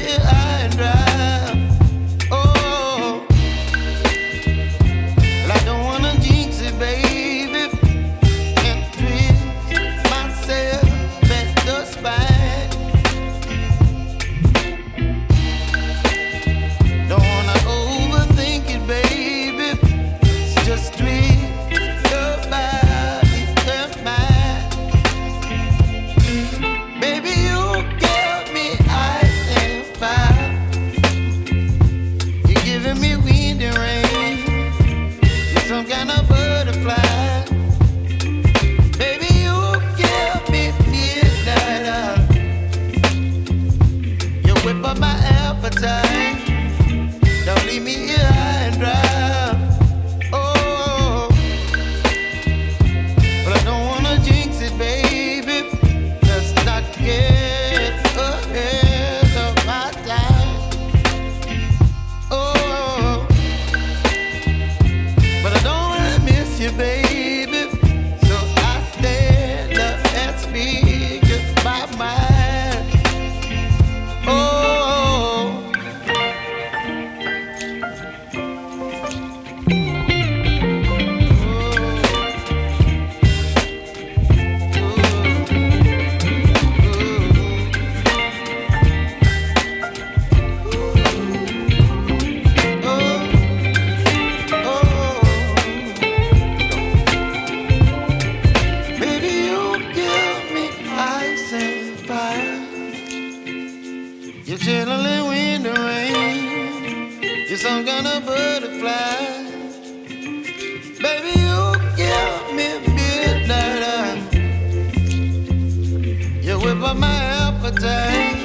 here high and dry. Oh, well, I don't wanna jinx it, baby, and twist myself at the spine. Don't wanna overthink it, baby. It's just twist your body and mine. Baby, you give me ice and fire. You're giving me wind and rain. You're some kind of butterfly. Baby, you give me midnight. You whip up my appetite. Don't leave me here high and dry. Oh, but I don't wanna jinx it, baby. Let's not get ahead of my time. Oh, but I don't wanna miss you, baby. So I stand up and speak my mind. Oh. Baby, you give me ice and fire. You're chilling wind and rain. You're some kind of butterfly. Baby, you give me midnight. You whip up my appetite.